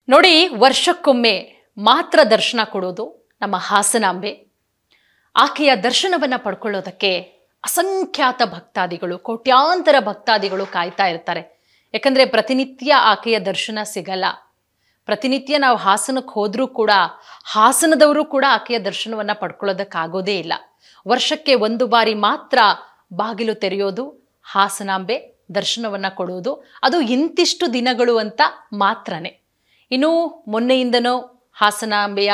ನೋಡಿ, ವರ್ಷಕ್ಕೊಮ್ಮೆ ಮಾತ್ರ ದರ್ಶನ ಕೊಡೋದು ನಮ್ಮ ಹಾಸನಾಂಬೆ. ಆಕೆಯ ದರ್ಶನವನ್ನು ಪಡ್ಕೊಳ್ಳೋದಕ್ಕೆ ಅಸಂಖ್ಯಾತ ಭಕ್ತಾದಿಗಳು, ಕೋಟ್ಯಾಂತರ ಭಕ್ತಾದಿಗಳು ಕಾಯ್ತಾ ಇರ್ತಾರೆ. ಯಾಕಂದರೆ ಪ್ರತಿನಿತ್ಯ ಆಕೆಯ ದರ್ಶನ ಸಿಗಲ್ಲ. ಪ್ರತಿನಿತ್ಯ ನಾವು ಹಾಸನಕ್ಕೆ ಹೋದರೂ ಕೂಡ ಹಾಸನದವರು ಕೂಡ ಆಕೆಯ ದರ್ಶನವನ್ನು ಪಡ್ಕೊಳ್ಳೋದಕ್ಕಾಗೋದೇ ಇಲ್ಲ. ವರ್ಷಕ್ಕೆ ಒಂದು ಬಾರಿ ಮಾತ್ರ ಬಾಗಿಲು ತೆರೆಯೋದು, ಹಾಸನಾಂಬೆ ದರ್ಶನವನ್ನು ಕೊಡೋದು. ಅದು ಇಂತಿಷ್ಟು ದಿನಗಳು ಅಂತ ಮಾತ್ರನೇ. ಇನ್ನು ಮೊನ್ನೆಯಿಂದನೂ ಹಾಸನಾಂಬೆಯ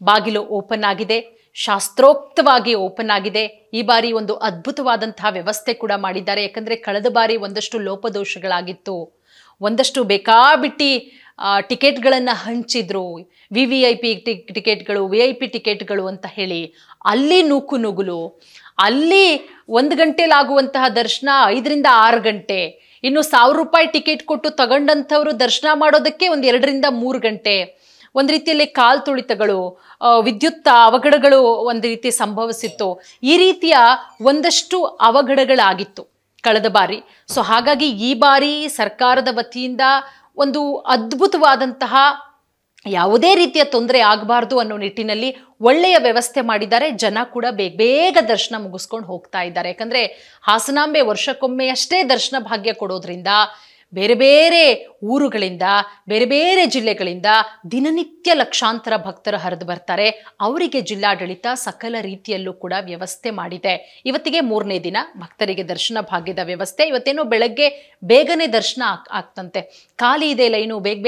ಬಾಗಿಲು ಓಪನ್ ಆಗಿದೆ, ಶಾಸ್ತ್ರೋಕ್ತವಾಗಿ ಓಪನ್ ಆಗಿದೆ. ಈ ಬಾರಿ ಒಂದು ಅದ್ಭುತವಾದಂತಹ ವ್ಯವಸ್ಥೆ ಕೂಡ ಮಾಡಿದ್ದಾರೆ. ಯಾಕಂದರೆ ಕಳೆದ ಬಾರಿ ಒಂದಷ್ಟು ಲೋಪದೋಷಗಳಾಗಿತ್ತು, ಒಂದಷ್ಟು ಬೇಕಾಬಿಟ್ಟಿ ಟಿಕೆಟ್ಗಳನ್ನು ಹಂಚಿದ್ರು. VVIP ಟಿಕೆಟ್ಗಳು, VIP ಟಿಕೆಟ್ಗಳು ಅಂತ ಹೇಳಿ ಅಲ್ಲಿ ನೂಕು ನುಗ್ಗಲು. ಅಲ್ಲಿ 1 ಗಂಟೆಲಾಗುವಂತಹ ದರ್ಶನ 5 ರಿಂದ 6 ಗಂಟೆ. ಇನ್ನು 1000 ರೂಪಾಯಿ ಟಿಕೆಟ್ ಕೊಟ್ಟು ತಗೊಂಡಂಥವ್ರು ದರ್ಶನ ಮಾಡೋದಕ್ಕೆ 1 2 ರಿಂದ 3 ಗಂಟೆ. ಒಂದು ರೀತಿಯಲ್ಲಿ ಕಾಲ್ ತುಳಿತಗಳು, ವಿದ್ಯುತ್ ಅವಘಡಗಳು ಒಂದು ರೀತಿ ಸಂಭವಿಸಿತ್ತು. ಈ ರೀತಿಯ ಒಂದಷ್ಟು ಅವಘಡಗಳಾಗಿತ್ತು ಕಳೆದ ಬಾರಿ. ಸೊ ಹಾಗಾಗಿ ಈ ಬಾರಿ ಸರ್ಕಾರದ ವತಿಯಿಂದ ಒಂದು ಅದ್ಭುತವಾದಂತಹ ಯಾವುದೇ ರೀತಿಯ ತೊಂದರೆ ಆಗಬಾರ್ದು ಅನ್ನೋ ನಿಟ್ಟಿನಲ್ಲಿ ಒಳ್ಳೆಯ ವ್ಯವಸ್ಥೆ ಮಾಡಿದ್ದಾರೆ. ಜನ ಕೂಡ ಬೇಗ ದರ್ಶನ ಮುಗಿಸ್ಕೊಂಡು ಹೋಗ್ತಾ ಇದ್ದಾರೆ. ಯಾಕಂದರೆ ಹಾಸನಾಂಬೆ ವರ್ಷಕ್ಕೊಮ್ಮೆ ಅಷ್ಟೇ ದರ್ಶನ ಭಾಗ್ಯ ಕೊಡೋದ್ರಿಂದ ಬೇರೆ ಬೇರೆ ಊರುಗಳಿಂದ, ಬೇರೆ ಬೇರೆ ಜಿಲ್ಲೆಗಳಿಂದ ದಿನನಿತ್ಯ ಲಕ್ಷಾಂತರ ಭಕ್ತರು ಹರಿದು ಬರ್ತಾರೆ. ಅವರಿಗೆ ಜಿಲ್ಲಾಡಳಿತ ಸಕಲ ರೀತಿಯಲ್ಲೂ ಕೂಡ ವ್ಯವಸ್ಥೆ ಮಾಡಿದೆ. ಇವತ್ತಿಗೆ 3ನೇ ದಿನ ಭಕ್ತರಿಗೆ ದರ್ಶನ ಭಾಗ್ಯದ ವ್ಯವಸ್ಥೆ. ಇವತ್ತೇನೋ ಬೆಳಗ್ಗೆ ಬೇಗನೆ ದರ್ಶನ ಆಗ್ತಂತೆ. ಖಾಲಿ ಇದೆ ಲೈನು, ಬೇಗ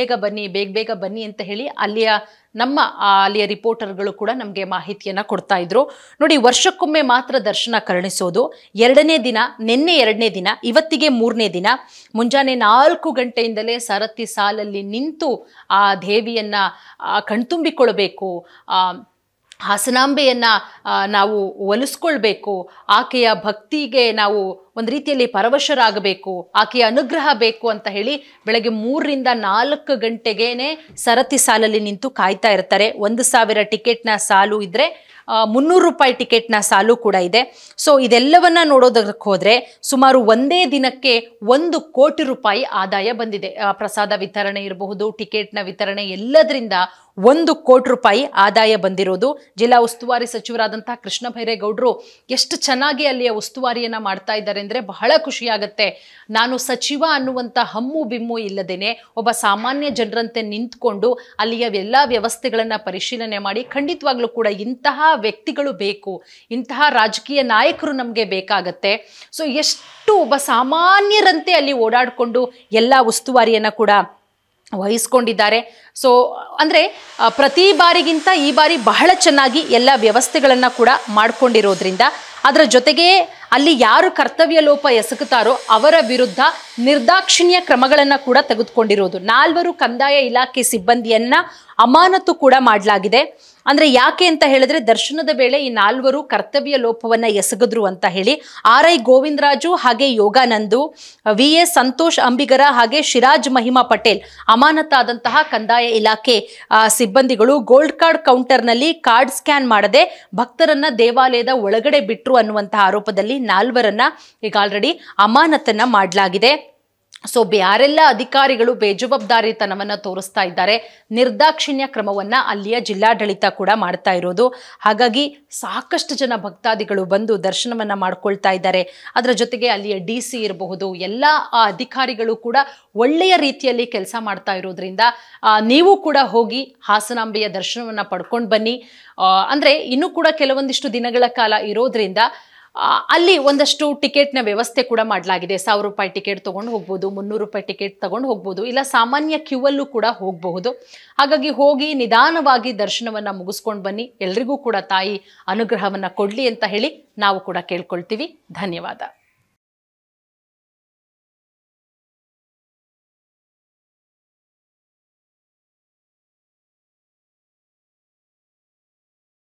ಬೇಗ ಬನ್ನಿ ಅಂತ ಹೇಳಿ ಅಲ್ಲಿಯ ರಿಪೋರ್ಟರ್ಗಳು ಕೂಡ ನಮಗೆ ಮಾಹಿತಿಯನ್ನು ಕೊಡ್ತಾ ಇದ್ರು. ನೋಡಿ, ವರ್ಷಕ್ಕೊಮ್ಮೆ ಮಾತ್ರ ದರ್ಶನ ಕರುಣಿಸೋದು. 2ನೇ ದಿನ, ನಿನ್ನೆ 2ನೇ ದಿನ, ಇವತ್ತಿಗೆ 3ನೇ ದಿನ. ಮುಂಜಾನೆ 4 ಗಂಟೆಯಿಂದಲೇ ಸರತಿ ಸಾಲಲ್ಲಿ ನಿಂತು ಆ ದೇವಿಯನ್ನ ಕಣ್ತುಂಬಿಕೊಳ್ಬೇಕು, ಹಾಸನಾಂಬೆಯನ್ನ ನಾವು ಒಲಿಸ್ಕೊಳ್ಬೇಕು, ಆಕೆಯ ಭಕ್ತಿಗೆ ನಾವು ಒಂದು ರೀತಿಯಲ್ಲಿ ಪರವಶರಾಗಬೇಕು, ಆಕೆಯ ಅನುಗ್ರಹ ಬೇಕು ಅಂತ ಹೇಳಿ ಬೆಳಗ್ಗೆ 3 ರಿಂದ 4 ಗಂಟೆಗೇನೆ ಸರತಿ ಸಾಲಲ್ಲಿ ನಿಂತು ಕಾಯ್ತಾ ಇರ್ತಾರೆ. 1000 ಟಿಕೆಟ್ನ ಸಾಲು ಇದ್ರೆ 300 ರೂಪಾಯಿ ಟಿಕೆಟ್ನ ಸಾಲು ಕೂಡ ಇದೆ. ಸೊ ಇದೆಲ್ಲವನ್ನ ನೋಡೋದಕ್ಕೆ ಹೋದರೆ ಸುಮಾರು ಒಂದೇ ದಿನಕ್ಕೆ 1 ಕೋಟಿ ರೂಪಾಯಿ ಆದಾಯ ಬಂದಿದೆ. ಪ್ರಸಾದ ವಿತರಣೆ ಇರಬಹುದು, ಟಿಕೆಟ್ನ ವಿತರಣೆ, ಎಲ್ಲದರಿಂದ 1 ಕೋಟಿ ರೂಪಾಯಿ ಆದಾಯ ಬಂದಿರೋದು. ಜಿಲ್ಲಾ ಉಸ್ತುವಾರಿ ಸಚಿವರಾದಂತಹ ಕೃಷ್ಣ ಭೈರೇಗೌಡರು ಎಷ್ಟು ಚೆನ್ನಾಗಿ ಅಲ್ಲಿಯ ಉಸ್ತುವಾರಿಯನ್ನ ಮಾಡ್ತಾ ಇದ್ದಾರೆ ಅಂದರೆ ಬಹಳ ಖುಷಿಯಾಗತ್ತೆ. ನಾನು ಸಚಿವ ಅನ್ನುವಂಥ ಹಮ್ಮು ಬಿಮ್ಮು ಇಲ್ಲದೇನೆ ಒಬ್ಬ ಸಾಮಾನ್ಯ ಜನರಂತೆ ನಿಂತ್ಕೊಂಡು ಅಲ್ಲಿಯ ಎಲ್ಲ ವ್ಯವಸ್ಥೆಗಳನ್ನು ಪರಿಶೀಲನೆ ಮಾಡಿ, ಖಂಡಿತವಾಗ್ಲೂ ಕೂಡ ಇಂತಹ ವ್ಯಕ್ತಿಗಳು ಬೇಕು, ಇಂತಹ ರಾಜಕೀಯ ನಾಯಕರು ನಮಗೆ ಬೇಕಾಗತ್ತೆ. ಸೊ ಎಷ್ಟು ಒಬ್ಬ ಸಾಮಾನ್ಯರಂತೆ ಅಲ್ಲಿ ಓಡಾಡಿಕೊಂಡು ಎಲ್ಲ ಉಸ್ತುವಾರಿಯನ್ನು ಕೂಡ ವಹಿಸ್ಕೊಂಡಿದ್ದಾರೆ. ಸೊ ಅಂದರೆ ಪ್ರತಿ ಬಾರಿಗಿಂತ ಈ ಬಾರಿ ಬಹಳ ಚೆನ್ನಾಗಿ ಎಲ್ಲ ವ್ಯವಸ್ಥೆಗಳನ್ನು ಕೂಡ ಮಾಡಿಕೊಂಡಿರೋದ್ರಿಂದ, ಅದರ ಜೊತೆಗೆ ಅಲ್ಲಿ ಯಾರು ಕರ್ತವ್ಯ ಲೋಪ ಎಸಗುತ್ತಾರೋ ಅವರ ವಿರುದ್ಧ ನಿರ್ದಾಕ್ಷಿಣ್ಯ ಕ್ರಮಗಳನ್ನು ಕೂಡ ತೆಗೆದುಕೊಂಡಿರೋದು. 4 ಕಂದಾಯ ಇಲಾಖೆ ಸಿಬ್ಬಂದಿಯನ್ನ ಅಮಾನತು ಕೂಡ ಮಾಡಲಾಗಿದೆ. ಅಂದರೆ ಯಾಕೆ ಅಂತ ಹೇಳಿದ್ರೆ, ದರ್ಶನದ ವೇಳೆ ಈ 4 ಕರ್ತವ್ಯ ಲೋಪವನ್ನು ಎಸಗಿದ್ರು ಅಂತ ಹೇಳಿ RI ಗೋವಿಂದರಾಜು ಹಾಗೆ ಯೋಗಾನಂದು, VA ಸಂತೋಷ್ ಅಂಬಿಗರ ಹಾಗೆ ಶಿರಾಜ್ ಮಹಿಮಾ ಪಟೇಲ್ ಅಮಾನತಾದಂತಹ ಕಂದಾಯ ಇಲಾಖೆ ಸಿಬ್ಬಂದಿಗಳು ಗೋಲ್ಡ್ ಕಾರ್ಡ್ ಕೌಂಟರ್ನಲ್ಲಿ ಕಾರ್ಡ್ ಸ್ಕ್ಯಾನ್ ಮಾಡದೆ ಭಕ್ತರನ್ನ ದೇವಾಲಯದ ಒಳಗಡೆ ಬಿಟ್ರು ಅನ್ನುವಂತಹ ಆರೋಪದಲ್ಲಿ 4ರನ್ನ ಈಗ ಆಲ್ರೆಡಿ ಅಮಾನತನ್ನ ಮಾಡಲಾಗಿದೆ. ಸೊ ಯಾರೆಲ್ಲ ಅಧಿಕಾರಿಗಳು ಬೇಜವಾಬ್ದಾರಿತನವನ್ನು ತೋರಿಸ್ತಾ ಇದ್ದಾರೆ, ನಿರ್ದಾಕ್ಷಿಣ್ಯ ಕ್ರಮವನ್ನು ಅಲ್ಲಿಯ ಜಿಲ್ಲಾಡಳಿತ ಕೂಡ ಮಾಡ್ತಾ ಇರೋದು. ಹಾಗಾಗಿ ಸಾಕಷ್ಟು ಜನ ಭಕ್ತಾದಿಗಳು ಬಂದು ದರ್ಶನವನ್ನು ಮಾಡ್ಕೊಳ್ತಾ ಇದ್ದಾರೆ. ಅದರ ಜೊತೆಗೆ ಅಲ್ಲಿಯ DC ಇರಬಹುದು, ಎಲ್ಲ ಅಧಿಕಾರಿಗಳು ಕೂಡ ಒಳ್ಳೆಯ ರೀತಿಯಲ್ಲಿ ಕೆಲಸ ಮಾಡ್ತಾ ಇರೋದ್ರಿಂದ ನೀವು ಕೂಡ ಹೋಗಿ ಹಾಸನಾಂಬೆಯ ದರ್ಶನವನ್ನು ಪಡ್ಕೊಂಡು ಬನ್ನಿ. ಅಂದರೆ ಇನ್ನೂ ಕೂಡ ಕೆಲವೊಂದಿಷ್ಟು ದಿನಗಳ ಕಾಲ ಇರೋದ್ರಿಂದ ಅಲ್ಲಿ ಒಂದಷ್ಟು ಟಿಕೆಟ್ನ ವ್ಯವಸ್ಥೆ ಕೂಡ ಮಾಡಲಾಗಿದೆ. 1000 ರೂಪಾಯಿ ಟಿಕೆಟ್ ತೊಗೊಂಡು ಹೋಗ್ಬೋದು, 300 ರೂಪಾಯಿ ಟಿಕೆಟ್ ತೊಗೊಂಡು ಹೋಗ್ಬೋದು, ಇಲ್ಲ ಸಾಮಾನ್ಯ ಕ್ಯೂವಲ್ಲೂ ಕೂಡ ಹೋಗಬಹುದು. ಹಾಗಾಗಿ ಹೋಗಿ ನಿಧಾನವಾಗಿ ದರ್ಶನವನ್ನು ಮುಗಿಸ್ಕೊಂಡು ಬನ್ನಿ. ಎಲ್ರಿಗೂ ಕೂಡ ತಾಯಿ ಅನುಗ್ರಹವನ್ನು ಕೊಡಲಿ ಅಂತ ಹೇಳಿ ನಾವು ಕೂಡ ಕೇಳ್ಕೊಳ್ತೀವಿ. ಧನ್ಯವಾದ.